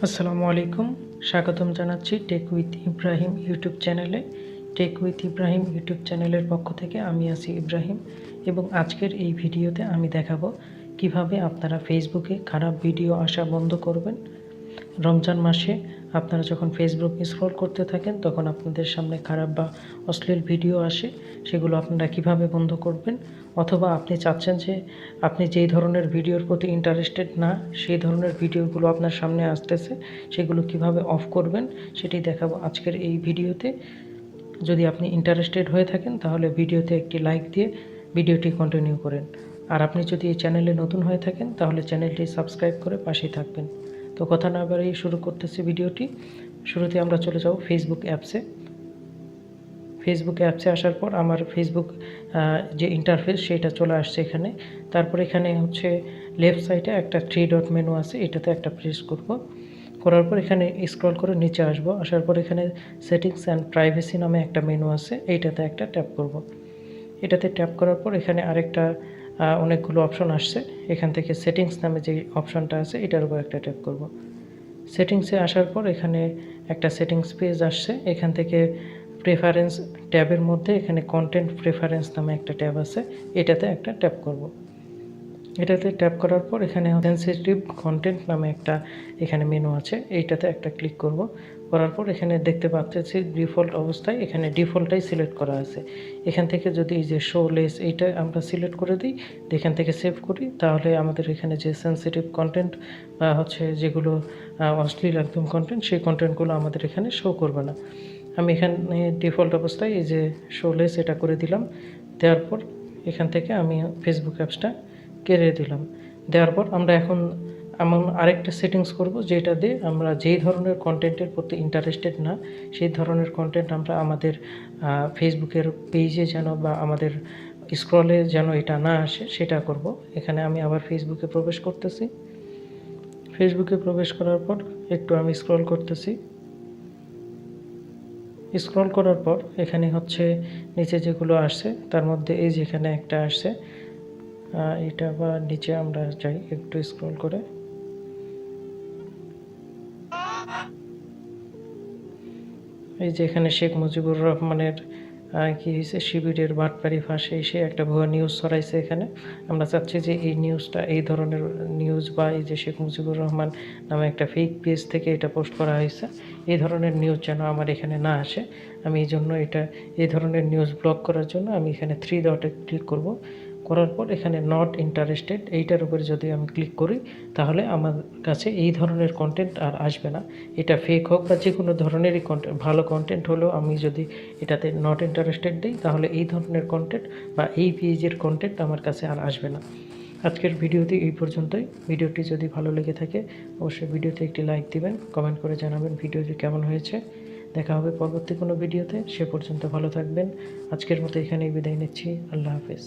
আসসালামু আলাইকুম। স্বাগতম জানাচ্ছি টেক উইথ ইব্রাহিম ইউটিউব চ্যানেলে। টেক উইথ ইব্রাহিম ইউটিউব চ্যানেলের পক্ষ থেকে আমি আছি ইব্রাহিম, এবং আজকের এই ভিডিওতে আমি দেখাবো কিভাবে আপনারা ফেসবুকে খারাপ ভিডিও আসা বন্ধ করবেন। রমজান মাসে আপনারা যখন ফেসবুক স্ক্রল করতে থাকেন তখন আপনাদের সামনে খারাপ বা অশ্লীল ভিডিও আসে, সেগুলো আপনারা কিভাবে বন্ধ করবেন, অথবা আপনি চাচ্ছেন যে আপনি যেই ধরনের ভিডিওর প্রতি ইন্টারেস্টেড না সেই ধরনের ভিডিওগুলো আপনার সামনে আসতেছে, সেগুলো কিভাবে অফ করবেন সেটি দেখাবো আজকের এই ভিডিওতে। যদি আপনি ইন্টারেস্টেড হয়ে থাকেন তাহলে ভিডিওতে একটি লাইক দিয়ে ভিডিওটি কন্টিনিউ করেন। আর আপনি যদি এই চ্যানেলে নতুন হয়ে থাকেন তাহলে চ্যানেলটি সাবস্ক্রাইব করে পাশেই থাকবেন। তো কথা না বাড়িয়ে শুরু করতেছি ভিডিওটি। শুরুতে আমরা চলে যাব ফেসবুক অ্যাপসে। ফেসবুক অ্যাপসে আসার পর আমার ফেসবুক যে ইন্টারফেস সেটা চলে আসছে এখানে। তারপর এখানে হচ্ছে লেফট সাইডে একটা 3 ডট মেনু আছে, এটাতে একটা প্রেস করব। করার পর এখানে স্ক্রল করে নিচে আসব। আসার পর এখানে সেটিংস অ্যান্ড প্রাইভেসি নামে একটা মেনু আছে, এইটাতে একটা ট্যাপ করব। এটাতে ট্যাপ করার পর এখানে আরেকটা অনেকগুলো অপশন আসছে। এখান থেকে সেটিংস নামে যে অপশনটা আছে এটার উপর একটা ট্যাপ করব। সেটিংসে আসার পর এখানে একটা সেটিংস পেজ আসছে। এখান থেকে প্রেফারেন্স ট্যাবের মধ্যে এখানে কন্টেন্ট প্রেফারেন্স নামে একটা ট্যাব আছে, এটাতে একটা ট্যাপ করব। এটাতে ট্যাপ করার পর এখানে সেন্সিটিভ কন্টেন্ট নামে একটা এখানে মেনু আছে, এইটাতে একটা ক্লিক করব। করার পর এখানে দেখতে পাচ্ছি ডিফল্ট অবস্থায় এখানে ডিফল্টটাই সিলেক্ট করা আছে। এখান থেকে যদি এই যে শো লেস এইটা আমরা সিলেক্ট করে দিই, এখান থেকে সেভ করি, তাহলে আমাদের এখানে যে সেন্সিটিভ কন্টেন্ট বা হচ্ছে যেগুলো অশ্লীল একদম কন্টেন্ট, সেই কন্টেন্টগুলো আমাদের এখানে শো করবে না। আমি এখানে ডিফল্ট অবস্থায় এই যে শো লেস এটা করে দিলাম। দেওয়ার পর এখান থেকে আমি ফেসবুক অ্যাপসটা কেড়ে দিলাম। দেওয়ার পর আমরা এখন এমন আরেকটা সেটিংস করব, যেটা দিয়ে আমরা যেই ধরনের কন্টেন্টের প্রতি ইন্টারেস্টেড না সেই ধরনের কন্টেন্ট আমরা আমাদের ফেসবুকের পেজে যেন বা আমাদের স্ক্রলে যেন এটা না আসে সেটা করব। এখানে আমি আবার ফেসবুকে প্রবেশ করতেছি। ফেসবুকে প্রবেশ করার পর একটু আমি স্ক্রল করতেছি। স্ক্রল করার পর এখানে হচ্ছে নিচে যেগুলো আসছে তার মধ্যে এই যেখানে একটা আসছে, এটা বা নিচে আমরা যাই একটু স্ক্রল করে। এই যে এখানে শেখ মুজিবুর রহমানের কি হয়েছে, শিবিরের বাটপারি ফাঁসে এসে একটা ভুয়া নিউজ ছড়াইছে। এখানে আমরা চাচ্ছি যে এই নিউজটা, এই ধরনের নিউজ বা এই যে শেখ মুজিবুর রহমান নামে একটা ফেক পেজ থেকে এটা পোস্ট করা হয়েছে, এই ধরনের নিউজ যেন আমার এখানে না আসে। আমি এই জন্য এই ধরনের নিউজ ব্লক করার জন্য আমি এখানে 3 ডটে ক্লিক করব। করার পর এখানে নট ইন্টারেস্টেড এইটার উপরে যদি আমি ক্লিক করি তাহলে আমার কাছে এই ধরনের কন্টেন্ট আর আসবে না। এটা ফেক হোক বা যে কোনো ধরনেরই কন্টেন্ট, ভালো কন্টেন্ট হলেও আমি যদি এটাতে নট ইন্টারেস্টেড দিই তাহলে এই ধরনের কন্টেন্ট বা এই পেজের কন্টেন্ট আমার কাছে আর আসবে না। আজকের ভিডিওটি এই পর্যন্তই। ভিডিওটি যদি ভালো লেগে থাকে অবশ্যই ভিডিওতে একটি লাইক দিবেন, কমেন্ট করে জানাবেন ভিডিওটি কেমন হয়েছে। দেখা হবে পরবর্তী কোনো ভিডিওতে, সে পর্যন্ত ভালো থাকবেন। আজকের মতো এখানেই বিদায় নিচ্ছি। আল্লাহ হাফেজ।